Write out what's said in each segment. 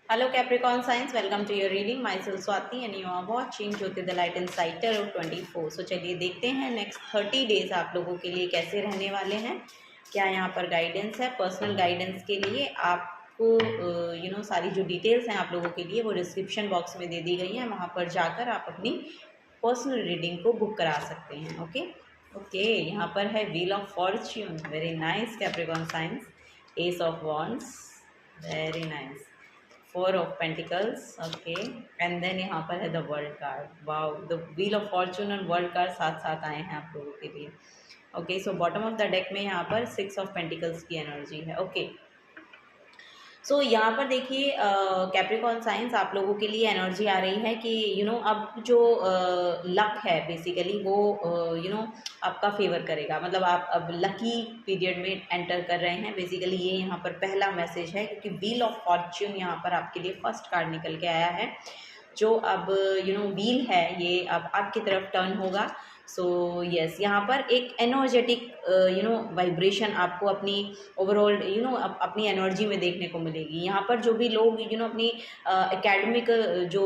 Hello Capricorn signs, welcome to your reading. Myself Swati and you are watching Jyoti the Light Inside Tarot 24. So चलिए देखते हैं next 30 days आप लोगों के लिए कैसे रहने वाले हैं, क्या यहाँ पर गाइडेंस है। पर्सनल गाइडेंस के लिए आपको सारी जो डिटेल्स हैं आप लोगों के लिए वो डिस्क्रिप्शन बॉक्स में दे दी गई हैं, वहाँ पर जाकर आप अपनी पर्सनल रीडिंग को बुक करा सकते हैं। ओके यहाँ पर है wheel of fortune, very nice Capricorn signs. Ace of wands, very nice. Four of pentacles, okay. And then यहाँ पर है the world card, wow, the wheel of fortune और वर्ल्ड कार्ड साथ साथ आए हैं आप लोगों के लिए। Okay, so bottom of the deck में यहाँ पर 6 ऑफ पेंटिकल्स की एनर्जी है। ओके, सो यहाँ पर देखिए कैप्रिकॉर्न साइंस आप लोगों के लिए एनर्जी आ रही है कि अब जो लक है बेसिकली वो आपका फेवर करेगा, मतलब आप अब लकी पीरियड में एंटर कर रहे हैं। बेसिकली ये यहाँ पर पहला मैसेज है, क्योंकि व्हील ऑफ फॉर्च्यून यहाँ पर आपके लिए फर्स्ट कार्ड निकल के आया है। जो अब व्हील है ये अब आपकी तरफ टर्न होगा। सो यस, यहाँ पर एक एनर्जेटिक वाइब्रेशन आपको अपनी ओवरऑल अपनी एनर्जी में देखने को मिलेगी। यहाँ पर जो भी लोग अपनी एकेडमिक जो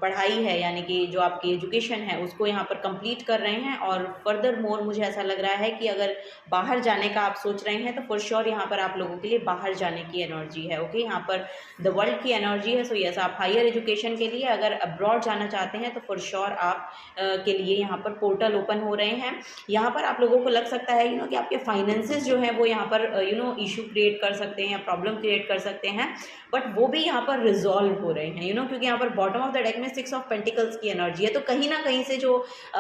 पढ़ाई है, यानी कि जो आपकी एजुकेशन है उसको यहाँ पर कंप्लीट कर रहे हैं, और फर्दर मोर मुझे ऐसा लग रहा है कि अगर बाहर जाने का आप सोच रहे हैं तो फॉर श्योर यहाँ पर आप लोगों के लिए बाहर जाने की एनर्जी है। ओके, यहाँ पर द वर्ल्ड की एनर्जी है। सो यस, आप हायर एजुकेशन के लिए अगर अब्रॉड जाना चाहते हैं तो फॉर श्योर आप के लिए यहाँ पर पोर्टल ओपन हो रहे हैं। यहाँ पर आप लोगों को लग सकता है कि आपके फाइनेंसेस जो है वो यहाँ पर इशू क्रिएट कर सकते हैं या प्रॉब्लम क्रिएट कर सकते हैं, बट वो भी यहाँ पर रिजॉल्व हो रहे हैं क्योंकि यहाँ पर बॉटम ऑफ द डेक में 6 ऑफ पेंटिकल्स की एनर्जी है, तो कहीं ना कहीं से जो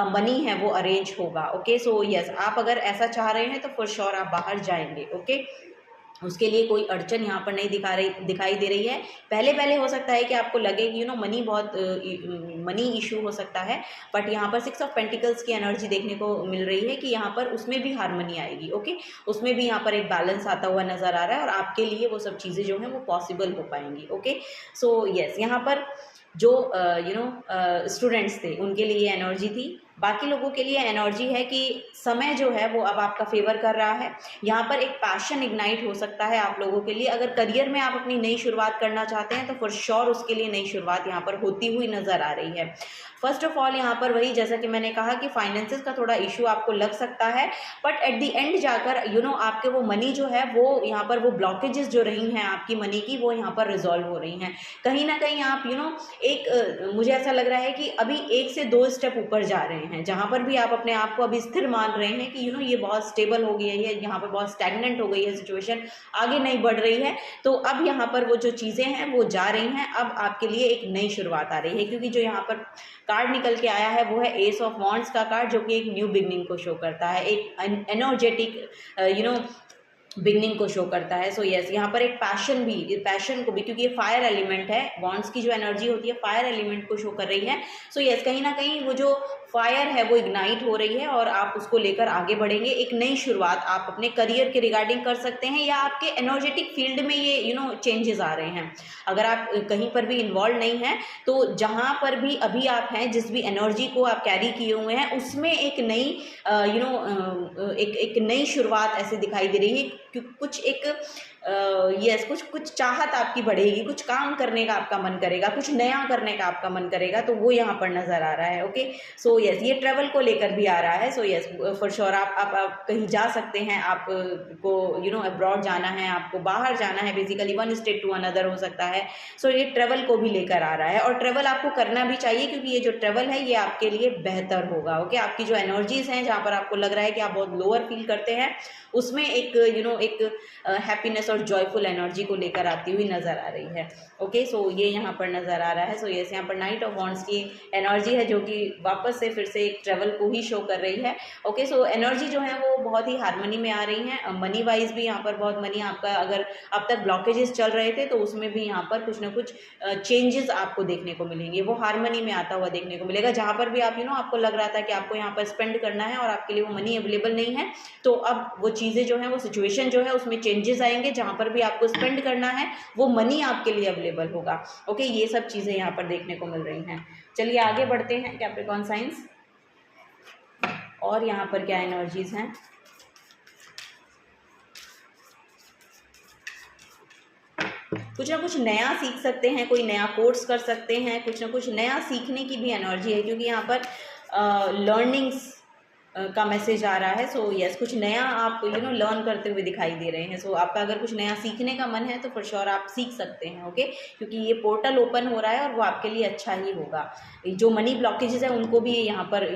मनी है वो अरेंज होगा। ओके, सो यस, आप अगर ऐसा चाह रहे हैं तो फॉर श्योर आप बाहर जाएंगे। ओके, उसके लिए कोई अड़चन यहाँ पर नहीं दिखाई दे रही है। पहले हो सकता है कि आपको लगे कि मनी बहुत मनी इशू हो सकता है, बट यहाँ पर 6 ऑफ पेंटिकल्स की एनर्जी देखने को मिल रही है कि यहाँ पर उसमें भी हार्मनी आएगी। ओके, उसमें भी यहाँ पर एक बैलेंस आता हुआ नजर आ रहा है और आपके लिए वो सब चीज़ें जो हैं वो पॉसिबल हो पाएंगी। ओके, सो यस, यहाँ पर जो स्टूडेंट्स थे उनके लिए एनर्जी थी। बाकी लोगों के लिए एनर्जी है कि समय जो है वो अब आपका फेवर कर रहा है। यहाँ पर एक पैशन इग्नाइट हो सकता है आप लोगों के लिए। अगर करियर में आप अपनी नई शुरुआत करना चाहते हैं तो फॉर श्योर उसके लिए नई शुरुआत यहाँ पर होती हुई नजर आ रही है। फर्स्ट ऑफ ऑल यहाँ पर वही, जैसा कि मैंने कहा कि फाइनेंसेस का थोड़ा इशू आपको लग सकता है, बट एट द एंड जाकर आपके वो मनी जो है वो यहाँ पर वो ब्लॉकेजेस जो रही हैं आपकी मनी की वो यहाँ पर रिजॉल्व हो रही हैं। कहीं ना कहीं आप एक मुझे ऐसा लग रहा है कि अभी 1 से 2 स्टेप ऊपर जा रहे हैं, जहाँ पर भी आप अपने आप को अभी स्थिर मान रहे हैं कि ये बहुत स्टेबल हो गई है, ये यहाँ पर बहुत स्टैग्नेंट हो गई है सिचुएशन, आगे नहीं बढ़ रही है। तो अब यहाँ पर वो जो चीज़ें हैं वो जा रही हैं, अब आपके लिए एक नई शुरुआत आ रही है, क्योंकि जो यहाँ पर कार्ड निकल के आया है वो है एस ऑफ वॉन्ड्स का कार्ड, जो कि एक न्यू बिगनिंग को शो करता है, एक एनर्जेटिक बिगनिंग को शो करता है। सो यस, यहाँ पर एक पैशन को भी, क्योंकि ये फायर एलिमेंट है, वॉन्ड्स की जो एनर्जी होती है फायर एलिमेंट को शो कर रही है। सो यस, कहीं ना कहीं वो जो फायर है वो इग्नाइट हो रही है और आप उसको लेकर आगे बढ़ेंगे। एक नई शुरुआत आप अपने करियर के रिगार्डिंग कर सकते हैं, या आपके एनर्जेटिक फील्ड में ये चेंजेस आ रहे हैं। अगर आप कहीं पर भी इन्वॉल्व नहीं हैं तो जहाँ पर भी अभी आप हैं, जिस भी एनर्जी को आप कैरी किए हुए हैं उसमें एक नई एक नई शुरुआत ऐसे दिखाई दे रही है। कुछ एक यस कुछ चाहत आपकी बढ़ेगी, कुछ काम करने का आपका मन करेगा, कुछ नया करने का आपका मन करेगा, तो वो यहाँ पर नजर आ रहा है। ओके, सो यस, ये ट्रेवल को लेकर भी आ रहा है। सो यस, फॉर श्योर आप कहीं जा सकते हैं, आपको अब्रॉड जाना है, आपको बाहर जाना है, basically one state to another हो सकता है। सो ये ट्रेवल को भी लेकर आ रहा है, और ट्रेवल आपको करना भी चाहिए, क्योंकि ये जो ट्रेवल है ये आपके लिए बेहतर होगा। ओके, आपकी जो एनर्जीज हैं, जहाँ पर आपको लग रहा है कि आप बहुत लोअर फील करते हैं, उसमें एक एक हैप्पीनेस और जॉयफुल एनर्जी को लेकर आती हुई नजर आ रही है। ओके, सो ये यहाँ पर नजर आ रहा है। सो यस, यहाँ पर नाइट ऑफ वॉन्ड्स की एनर्जी है, जो कि वापस से फिर से एक ट्रेवल को ही शो कर रही है। ओके, सो एनर्जी जो है वो बहुत ही हार्मनी में आ रही है। मनी वाइज भी यहाँ पर बहुत मनी आपका, अगर अब तक ब्लॉकेजेस चल रहे थे तो उसमें भी यहाँ पर कुछ ना कुछ चेंजेस आपको देखने को मिलेंगे, वो हार्मनी में आता हुआ देखने को मिलेगा। जहाँ पर भी आप आपको लग रहा था कि आपको यहाँ पर स्पेंड करना है और आपके लिए वो मनी अवेलेबल नहीं है, तो अब वो चीज़ें जो है, वो सिचुएशन जो है उसमें चेंजेस आएंगे। जहाँ पर भी आपको स्पेंड करना है वो मनी आपके लिए अवेलेबल होगा। ओके, ये सब चीज़ें यहाँ पर देखने को मिल रही हैं। चलिए आगे बढ़ते हैं कैप्रिकॉर्न साइंस, और यहाँ पर क्या एनर्जीज हैं। कुछ ना कुछ नया सीख सकते हैं, कोई नया कोर्स कर सकते हैं, कुछ ना कुछ नया सीखने की भी एनर्जी है, क्योंकि यहाँ पर लर्निंग्स का मैसेज आ रहा है। सो यस, कुछ नया आप लर्न करते हुए दिखाई दे रहे हैं। सो आपका अगर कुछ नया सीखने का मन है तो फॉर श्योर आप सीख सकते हैं, ओके, क्योंकि ये पोर्टल ओपन हो रहा है और वो आपके लिए अच्छा ही होगा। जो मनी ब्लॉकेजेस है उनको भी यहाँ पर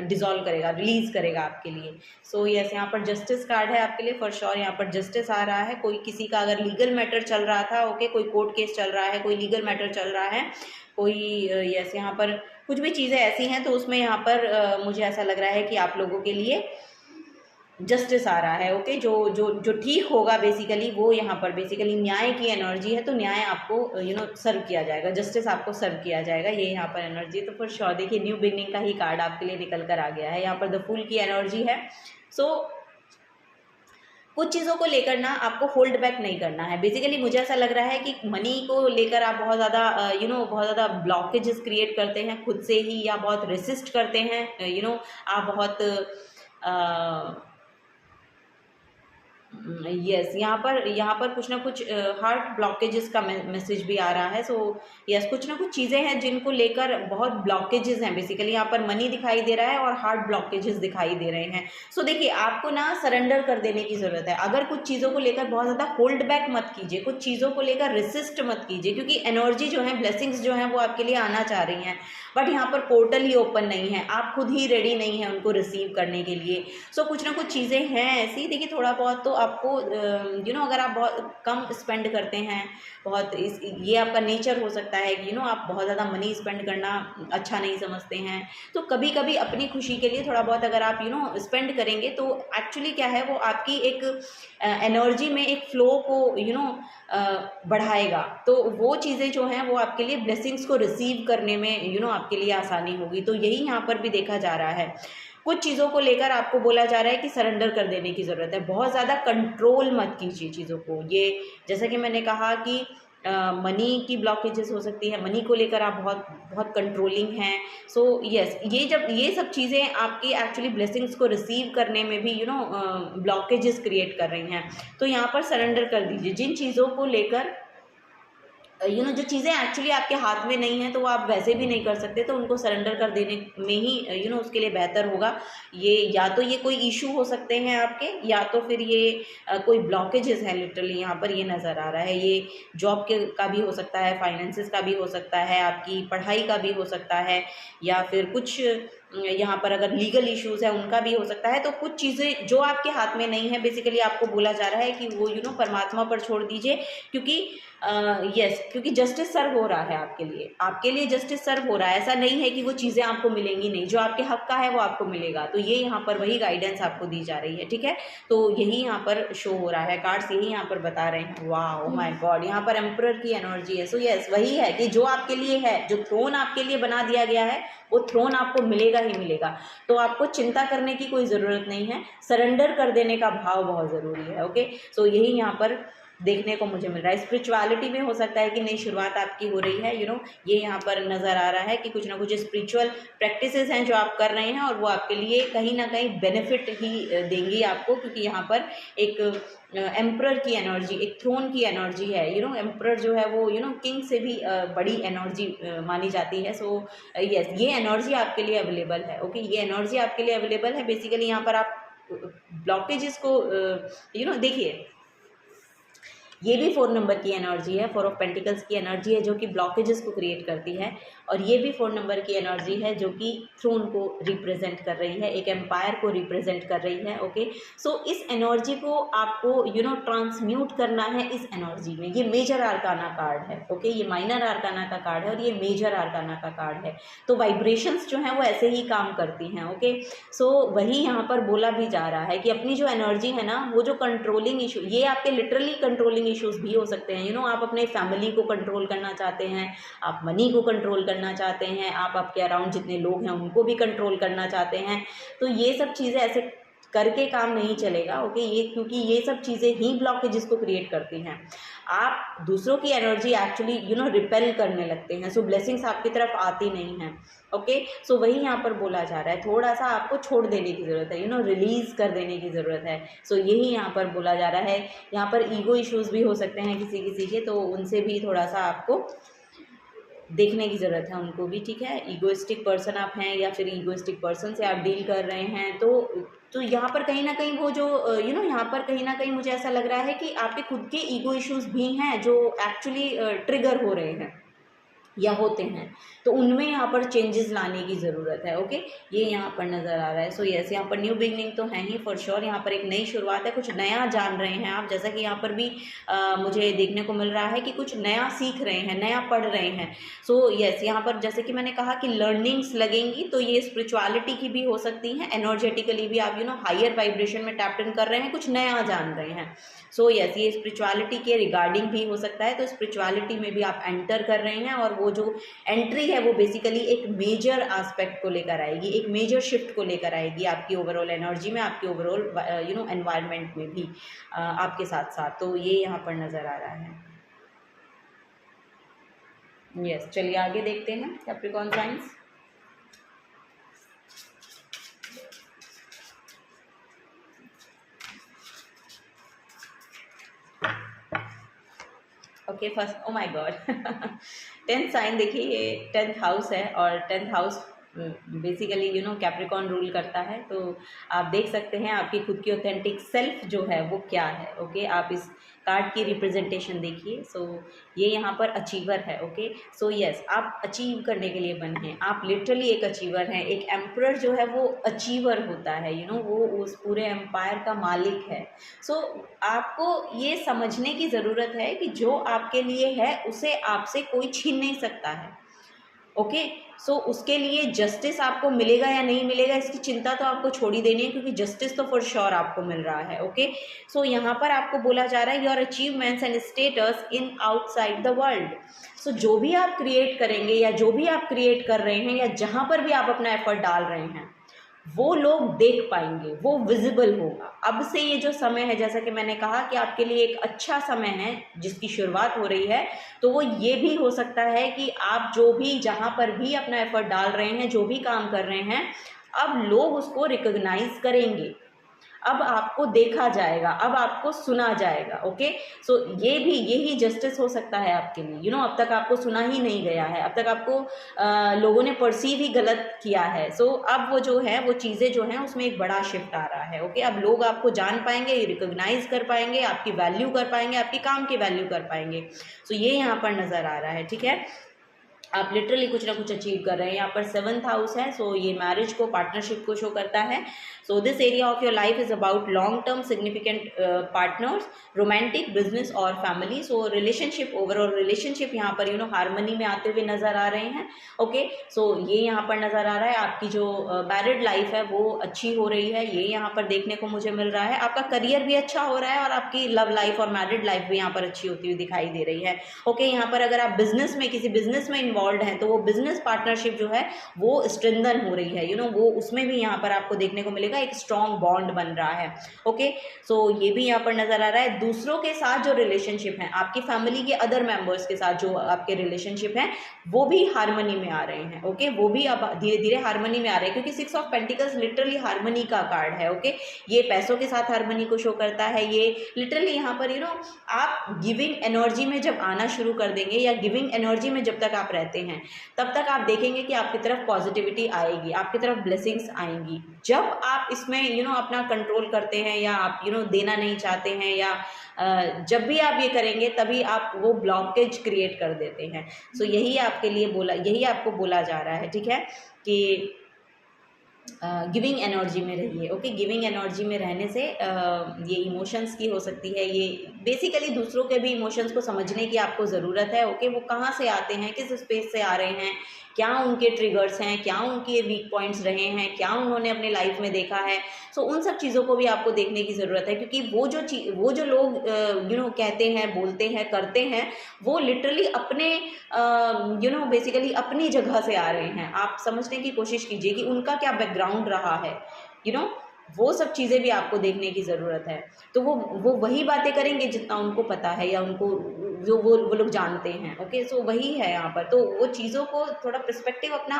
डिजॉल्व करेगा, रिलीज करेगा आपके लिए। सो यस, यहाँ पर जस्टिस कार्ड है आपके लिए, फॉर श्योर यहाँ पर जस्टिस आ रहा है। कोई किसी का अगर लीगल मैटर चल रहा था, ओके, कोई कोर्ट केस चल रहा है, कोई लीगल मैटर चल रहा है, कोई यस यहाँ पर कुछ भी चीज़ें ऐसी हैं, तो उसमें यहाँ पर मुझे ऐसा लग रहा है कि आप लोगों के लिए जस्टिस आ रहा है, ओके, जो जो जो ठीक होगा बेसिकली, वो यहाँ पर बेसिकली न्याय की एनर्जी है। तो न्याय आपको सर्व किया जाएगा, जस्टिस आपको सर्व किया जाएगा, ये यहाँ पर एनर्जी। तो फॉर श्योर देखिए न्यू बिगनिंग का ही कार्ड आपके लिए निकल कर आ गया है। यहाँ पर द फूल की एनर्जी है। सो कुछ चीज़ों को लेकर ना आपको होल्ड बैक नहीं करना है। बेसिकली मुझे ऐसा लग रहा है कि मनी को लेकर आप बहुत ज़्यादा बहुत ज़्यादा ब्लॉकेजेस क्रिएट करते हैं खुद से ही, या बहुत रेसिस्ट करते हैं, आप बहुत यस, यहाँ पर कुछ ना कुछ हार्ट ब्लॉकेजेस का मैसेज भी आ रहा है। सो यस, कुछ ना कुछ चीज़ें हैं जिनको लेकर बहुत ब्लॉकेजेस हैं। बेसिकली यहाँ पर मनी दिखाई दे रहा है और हार्ट ब्लॉकेजेस दिखाई दे रहे हैं। सो देखिए, आपको ना सरेंडर कर देने की ज़रूरत है। अगर कुछ चीज़ों को लेकर बहुत ज़्यादा होल्ड बैक मत कीजिए, कुछ चीज़ों को लेकर रेसिस्ट मत कीजिए, क्योंकि एनर्जी जो है, ब्लेसिंग्स जो हैं वो आपके लिए आना चाह रही हैं, बट यहाँ पर पोर्टल ही ओपन नहीं है, आप खुद ही रेडी नहीं हैं उनको रिसीव करने के लिए। सो कुछ ना कुछ चीज़ें हैं ऐसी। देखिए थोड़ा बहुत तो आपको अगर आप बहुत कम स्पेंड करते हैं, ये आपका नेचर हो सकता है कि आप बहुत ज़्यादा मनी स्पेंड करना अच्छा नहीं समझते हैं, तो कभी कभी अपनी खुशी के लिए थोड़ा बहुत अगर आप स्पेंड करेंगे तो एक्चुअली क्या है, वो आपकी एक एनर्जी में एक फ्लो को बढ़ाएगा। तो वो चीज़ें जो हैं वो आपके लिए ब्लेसिंग्स को रिसीव करने में आपके लिए आसानी होगी। तो यही यहाँ पर भी देखा जा रहा है। कुछ चीज़ों को लेकर आपको बोला जा रहा है कि सरेंडर कर देने की ज़रूरत है। बहुत ज़्यादा कंट्रोल मत कीजिए चीज़ों को। ये जैसा कि मैंने कहा कि मनी की ब्लॉकेजेस हो सकती है, मनी को लेकर आप बहुत बहुत कंट्रोलिंग हैं। सो यस, ये सब चीज़ें आपकी एक्चुअली ब्लेसिंग्स को रिसीव करने में भी ब्लॉकेजेस क्रिएट कर रही हैं। तो यहाँ पर सरेंडर कर दीजिए जिन चीज़ों को लेकर जो चीज़ें एक्चुअली आपके हाथ में नहीं है, तो वो आप वैसे भी नहीं कर सकते, तो उनको सरेंडर कर देने में ही उसके लिए बेहतर होगा। ये या तो ये कोई इशू हो सकते हैं आपके, या तो फिर ये कोई ब्लॉकेजेस है, लिटरली यहाँ पर ये नज़र आ रहा है। ये जॉब के का भी हो सकता है, फाइनेंसिस का भी हो सकता है, आपकी पढ़ाई का भी हो सकता है, या फिर कुछ यहाँ पर अगर लीगल इश्यूज़ है उनका भी हो सकता है। तो कुछ चीज़ें जो आपके हाथ में नहीं है, बेसिकली आपको बोला जा रहा है कि वो परमात्मा पर छोड़ दीजिए, क्योंकि क्योंकि जस्टिस सर्व हो रहा है आपके लिए जस्टिस सर्व हो रहा है। ऐसा नहीं है कि वो चीज़ें आपको मिलेंगी नहीं, जो आपके हक का है वो आपको मिलेगा। तो ये यहाँ पर वही गाइडेंस आपको दी जा रही है, ठीक है। तो यही यहाँ पर शो हो रहा है, कार्ड्स यही यहाँ पर बता रहे हैं। वाह, ओह माय गॉड, यहाँ पर एम्परर की एनर्जी है। सो यस, वही है कि जो आपके लिए है, जो थ्रोन आपके लिए बना दिया गया है, वो थ्रोन आपको मिलेगा ही मिलेगा। तो आपको चिंता करने की कोई ज़रूरत नहीं है, सरेंडर कर देने का भाव बहुत ज़रूरी है, ओके। सो यही यहाँ पर देखने को मुझे मिल रहा है। स्पिरिचुअलिटी में हो सकता है कि नई शुरुआत आपकी हो रही है, ये यहाँ पर नज़र आ रहा है कि कुछ ना कुछ स्पिरिचुअल प्रैक्टिसेस हैं जो आप कर रहे हैं, और वो आपके लिए कहीं ना कहीं बेनिफिट ही देंगी आपको, क्योंकि यहाँ पर एक एम्परर की एनर्जी, एक थ्रोन की एनर्जी है। एम्परर जो है वो किंग से भी बड़ी एनर्जी मानी जाती है। सो यस, ये एनर्जी आपके लिए अवेलेबल है, ओके, ये एनर्जी आपके लिए अवेलेबल है। बेसिकली यहाँ पर आप ब्लॉकेजेस को देखिए, ये भी 4 नंबर की एनर्जी है, 4 ऑफ पेंटिकल्स की एनर्जी है, जो कि ब्लॉकेजेस को क्रिएट करती है, और ये भी 4 नंबर की एनर्जी है जो कि थ्रोन को रिप्रेजेंट कर रही है, एक एम्पायर को रिप्रेजेंट कर रही है, ओके। सो इस एनर्जी को आपको ट्रांसम्यूट करना है इस एनर्जी में। ये मेजर आर्काना कार्ड है, ओके, ये माइनर आर्काना का कार्ड है और ये मेजर आर्काना का कार्ड है। तो वाइब्रेशंस जो हैं वो ऐसे ही काम करती हैं, ओके। सो वही यहाँ पर बोला भी जा रहा है कि अपनी जो एनर्जी है ना, वो जो कंट्रोलिंग इशू, ये आपके लिटरली कंट्रोलिंग इश्यूज भी हो सकते हैं। आप अपने फैमिली को कंट्रोल करना चाहते हैं, आप मनी को कंट्रोल करना चाहते हैं, आप आपके अराउंड जितने लोग हैं उनको भी कंट्रोल करना चाहते हैं। तो ये सब चीज़ें ऐसे करके काम नहीं चलेगा, ओके। ये क्योंकि ये सब चीज़ें ही ब्लॉकेजेस को क्रिएट करती हैं। आप दूसरों की एनर्जी एक्चुअली रिपेल करने लगते हैं, सो ब्लेसिंग्स आपकी तरफ आती नहीं हैं, ओके। सो वही यहाँ पर बोला जा रहा है, थोड़ा सा आपको छोड़ देने की ज़रूरत है, रिलीज़ कर देने की ज़रूरत है। सो यही यहाँ पर बोला जा रहा है। यहाँ पर ईगो इश्यूज़ भी हो सकते हैं किसी किसी के, तो उनसे भी थोड़ा सा आपको देखने की ज़रूरत है, उनको भी, ठीक है। ईगोइस्टिक पर्सन आप हैं या फिर ईगोइस्टिक पर्सन से आप डील कर रहे हैं, तो यहाँ पर कहीं ना कहीं वो जो यहाँ पर कहीं ना कहीं मुझे ऐसा लग रहा है कि आपके खुद के ईगो इश्यूज़ भी हैं जो एक्चुअली ट्रिगर हो रहे हैं या होते हैं, तो उनमें यहाँ पर चेंजेस लाने की ज़रूरत है, ओके। ये यहाँ पर नज़र आ रहा है। सो यस, यहाँ पर न्यू बिगनिंग तो है ही फॉर श्योर, यहाँ पर एक नई शुरुआत है, कुछ नया जान रहे हैं आप, जैसा कि यहाँ पर भी मुझे देखने को मिल रहा है कि कुछ नया सीख रहे हैं, नया पढ़ रहे हैं। सो यस, यहाँ पर जैसे कि मैंने कहा कि लर्निंग्स लगेंगी, तो ये स्पिरिचुअलिटी की भी हो सकती हैं, एनर्जेटिकली भी आप हायर वाइब्रेशन में टैप इन कर रहे हैं, कुछ नया जान रहे हैं। सो यस, ये स्पिरिचुअलिटी के रिगार्डिंग भी हो सकता है, तो स्पिरिचुअलिटी में भी आप एंटर कर रहे हैं, और वो जो एंट्री है वो बेसिकली एक मेजर एस्पेक्ट को लेकर आएगी, एक मेजर शिफ्ट को लेकर आएगी आपकी ओवरऑल एनर्जी में, आपकी ओवरऑल एनवायरनमेंट में भी आपके साथ साथ। तो ये यहाँ पर नज़र आ रहा है। यस, चलिए आगे देखते हैं Capricorn signs. Okay, first, oh my God 10th sign देखिए, ये 10th हाउस है, और 10th house basically Capricorn rule करता है। तो आप देख सकते हैं आपकी खुद की ऑथेंटिक सेल्फ जो है वो क्या है, ओके। आप इस कार्ड की रिप्रेजेंटेशन देखिए। सो ये यहाँ पर अचीवर है, ओके। सो यस, आप अचीव करने के लिए बने हैं, आप लिटरली एक अचीवर हैं। एक एम्परर जो है वो अचीवर होता है, वो उस पूरे एम्पायर का मालिक है। सो आपको ये समझने की ज़रूरत है कि जो आपके लिए है उसे आपसे कोई छीन नहीं सकता है, ओके। सो उसके लिए जस्टिस आपको मिलेगा या नहीं मिलेगा, इसकी चिंता तो आपको छोड़ ही देनी है, क्योंकि जस्टिस तो फॉर श्योर आपको मिल रहा है, ओके। सो यहाँ पर आपको बोला जा रहा है your achievements and status in outside the world. So जो भी आप क्रिएट करेंगे या जो भी आप क्रिएट कर रहे हैं या जहाँ पर भी आप अपना एफर्ट डाल रहे हैं, वो लोग देख पाएंगे, वो विजिबल होगा। अब से ये जो समय है, जैसा कि मैंने कहा कि आपके लिए एक अच्छा समय है जिसकी शुरुआत हो रही है, तो वो ये भी हो सकता है कि आप जो भी जहाँ पर भी अपना एफर्ट डाल रहे हैं, जो भी काम कर रहे हैं, अब लोग उसको रिकॉग्नाइज करेंगे, अब आपको देखा जाएगा, अब आपको सुना जाएगा, ओके। सो ये भी यही जस्टिस हो सकता है आपके लिए। अब तक आपको सुना ही नहीं गया है, अब तक आपको लोगों ने परसीव ही गलत किया है। सो अब वो जो है, वो चीज़ें जो हैं उसमें एक बड़ा शिफ्ट आ रहा है, ओके। अब लोग आपको जान पाएंगे, रिकॉग्नाइज कर पाएंगे, आपकी वैल्यू कर पाएंगे, आपके काम की वैल्यू कर पाएंगे। सो ये यहाँ पर नज़र आ रहा है, ठीक है। आप लिटरली कुछ ना कुछ अचीव कर रहे हैं। यहाँ पर 7th हाउस है, सो ये मैरिज को, पार्टनरशिप को शो करता है। So this area of your life is about long term significant partners, romantic, business और फैमिली। सो रिलेशनशिप, ओवरऑल रिलेशनशिप यहाँ पर हार्मनी में आते हुए नजर आ रहे हैं, ओके। सो ये यहाँ पर नजर आ रहा है। आपकी जो मैरिड लाइफ है वो अच्छी हो रही है, ये यहाँ पर देखने को मुझे मिल रहा है। आपका करियर भी अच्छा हो रहा है और आपकी लव लाइफ और मैरिड लाइफ भी यहाँ पर अच्छी होती हुई दिखाई दे रही है, ओके। यहाँ पर अगर आप बिजनेस में, किसी बिजनेस में इन्वॉल्व हैं, तो वो बिजनेस पार्टनरशिप जो है वो स्ट्रेंथन हो रही है, वो उसमें भी यहाँ पर आपको देखने को मिलेगा, एक स्ट्रॉन्ग बॉन्ड बन रहा है, ओके। सो ये भी यहाँ पर नजर आ रहा है। दूसरों के साथ जो रिलेशनशिप है, आपकी फैमिली के अदर मेंबर्स के साथ जो आपके रिलेशनशिप हैं, वो भी हार्मनी में आ रहे हैं, ओके। वो भी अब धीरे धीरे हार्मनी में आ रहे हैं, क्योंकि 6 ऑफ पेंटिकल्स लिटरली हार्मनी का कार्ड है, ओके। ये पैसों के साथ हार्मनी को शो करता है। ये लिटरली यहाँ पर आप गिविंग एनर्जी में जब आना शुरू कर देंगे, या गिविंग एनर्जी में जब तक आप रहते हैं, तब तक आप देखेंगे कि आपकी तरफ पॉजिटिविटी आएगी, आपकी तरफ ब्लेसिंग्स आएंगी। जब आप इसमें अपना कंट्रोल करते हैं, या आप देना नहीं चाहते हैं, या जब भी आप ये करेंगे, तभी आप वो ब्लॉकेज क्रिएट कर देते हैं। सो यही आपके लिए यही आपको बोला जा रहा है, ठीक है, कि गिविंग एनर्जी में रहिए, ओके। गिविंग एनर्जी में रहने से ये इमोशंस की हो सकती है, ये बेसिकली दूसरों के भी इमोशंस को समझने की आपको ज़रूरत है, ओके। वो कहाँ से आते हैं, किस स्पेस से आ रहे हैं, क्या उनके ट्रिगर्स हैं, क्या उनके वीक पॉइंट्स रहे हैं, क्या उन्होंने अपने लाइफ में देखा है। सो उन सब चीज़ों को भी आपको देखने की ज़रूरत है, क्योंकि वो जो लोग कहते हैं, बोलते हैं, करते हैं, वो लिटरली अपने बेसिकली अपनी जगह से आ रहे हैं। आप समझने की कोशिश कीजिए कि उनका क्या बैकग्राउंड रहा है, वो सब चीज़ें भी आपको देखने की ज़रूरत है। तो वो वही बातें करेंगे जितना उनको पता है या उनको जो वो लोग जानते हैं। ओके, सो वही है यहाँ पर। तो वो चीज़ों को थोड़ा पर्सपेक्टिव अपना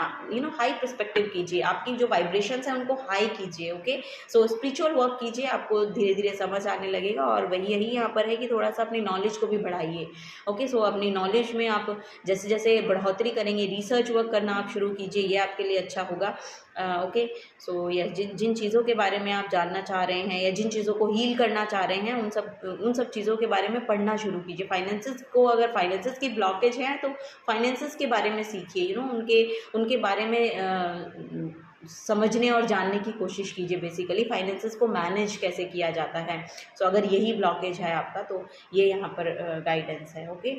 हाई पर्सपेक्टिव कीजिए, आपकी जो वाइब्रेशंस हैं उनको हाई कीजिए। ओके, सो स्पिरिचुअल वर्क कीजिए, आपको धीरे धीरे समझ आने लगेगा। और वही यही यहाँ पर है कि थोड़ा सा अपनी नॉलेज को भी बढ़ाइए। ओके, सो अपनी नॉलेज में आप जैसे जैसे बढ़ोतरी करेंगे, रिसर्च वर्क करना आप शुरू कीजिए, ये आपके लिए अच्छा होगा। ओके, सो यस, जिन जिन चीज़ों के बारे में आप जानना चाह रहे हैं या जिन चीज़ों को हील करना चाह रहे हैं, उन सब चीज़ों के बारे में पढ़ना शुरू कीजिए। फाइनेंसेस को, अगर फाइनेंसेस की ब्लॉकेज है तो फाइनेंसेस के बारे में सीखिए, उनके उनके बारे में समझने और जानने की कोशिश कीजिए। बेसिकली फाइनेंसेस को मैनेज कैसे किया जाता है। सो अगर यही ब्लॉकेज है आपका तो ये यहाँ पर गाइडेंस है। ओके,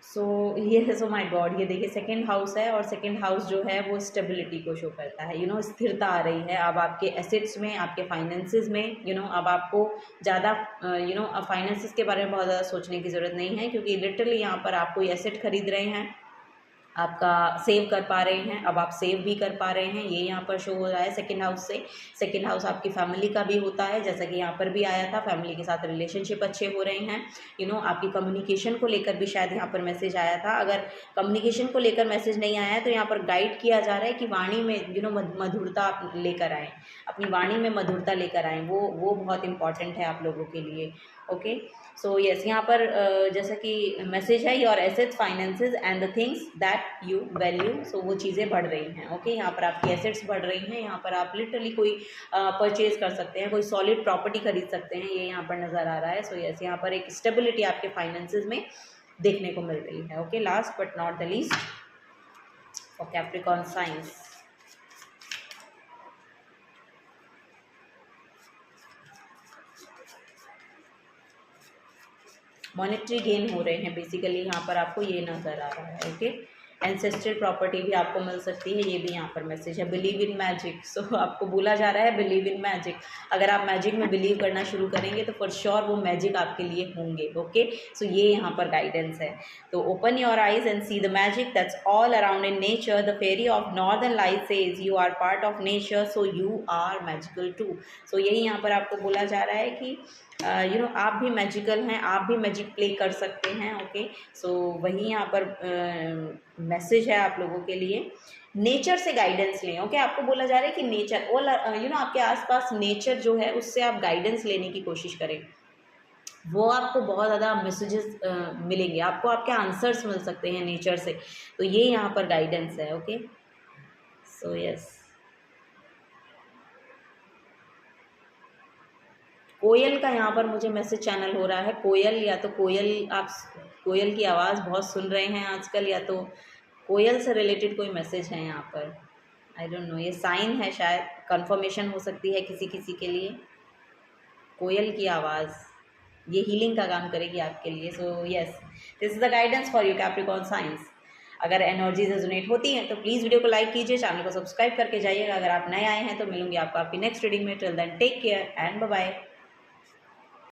सो ये है, सो माय गॉड, ये देखिए सेकंड हाउस है और सेकंड हाउस जो है वो स्टेबिलिटी को शो करता है। स्थिरता आ रही है अब आपके एसेट्स में, आपके फाइनेंसेस में। अब आपको ज़्यादा अब फाइनेंसेस के बारे में बहुत ज़्यादा सोचने की ज़रूरत नहीं है, क्योंकि लिटरली यहाँ पर आप कोई एसेट खरीद रहे हैं, आपका सेव कर पा रहे हैं, अब आप सेव भी कर पा रहे हैं, ये यहाँ पर शो हो रहा है सेकंड हाउस से। सेकंड हाउस आपकी फैमिली का भी होता है, जैसा कि यहाँ पर भी आया था, फैमिली के साथ रिलेशनशिप अच्छे हो रहे हैं। आपकी कम्युनिकेशन को लेकर भी शायद यहाँ पर मैसेज आया था। अगर कम्युनिकेशन को लेकर मैसेज नहीं आया है तो यहाँ पर गाइड किया जा रहा है कि वाणी में मधुरता आप लेकर आएँ, अपनी वाणी में मधुरता लेकर आएँ, वो बहुत इंपॉर्टेंट है आप लोगों के लिए। ओके, सो यस, यहाँ पर जैसा कि मैसेज है, your assets, finances and the things that you value. So वो चीज़ें बढ़ रही हैं। ओके, यहाँ पर आपकी एसेट्स बढ़ रही हैं, यहाँ पर आप लिटरली कोई परचेज कर सकते हैं, कोई सॉलिड प्रॉपर्टी खरीद सकते हैं, ये यहाँ पर नज़र आ रहा है। सो यस, यहाँ पर एक स्टेबिलिटी आपके फाइनेंसेस में देखने को मिल रही है। Okay, last but not the least for Capricorn science, monetary gain हो रहे हैं बेसिकली, यहाँ पर आपको ये नज़र आ रहा है। ओके, एंसेस्ट्रल प्रॉपर्टी भी आपको मिल सकती है, ये भी यहाँ पर मैसेज है। बिलीव इन मैजिक, सो आपको बोला जा रहा है बिलीव इन मैजिक। अगर आप मैजिक में बिलीव करना शुरू करेंगे तो फॉर श्योर वो मैजिक आपके लिए होंगे। ओके, सो ये यहाँ पर गाइडेंस है। तो open your eyes and see the magic that's all around in nature. The fairy of northern light says you are part of nature, so you are magical too. So यही यहाँ पर आपको बोला जा रहा है कि आप भी मैजिकल हैं, आप भी मैजिक प्ले कर सकते हैं। ओके, सो वही यहाँ पर मैसेज है आप लोगों के लिए। नेचर से गाइडेंस लें। ओके, आपको बोला जा रहा है कि नेचर और आपके आसपास नेचर जो है उससे आप गाइडेंस लेने की कोशिश करें, वो आपको बहुत ज़्यादा मैसेजेस मिलेंगे, आपको आपके आंसर्स मिल सकते हैं नेचर से। तो ये यहाँ पर गाइडेंस है। ओके, सो यस, कोयल का यहाँ पर मुझे मैसेज चैनल हो रहा है। कोयल, या तो कोयल, आप कोयल की आवाज़ बहुत सुन रहे हैं आजकल, या तो कोयल से रिलेटेड कोई मैसेज है यहाँ पर। आई डोंट नो, ये साइन है, शायद कंफर्मेशन हो सकती है किसी किसी के लिए। कोयल की आवाज़ ये हीलिंग का काम करेगी आपके लिए। So yes, this is the guidance for you Capricorn science. अगर एनर्जीज रेजोनेट होती हैं तो प्लीज़ वीडियो को लाइक कीजिए, चैनल को सब्सक्राइब करके जाइएगा। अगर आप नए आए हैं तो मिलूंगी आपको आपकी नेक्स्ट रीडिंग में। Till then take care and bye bye.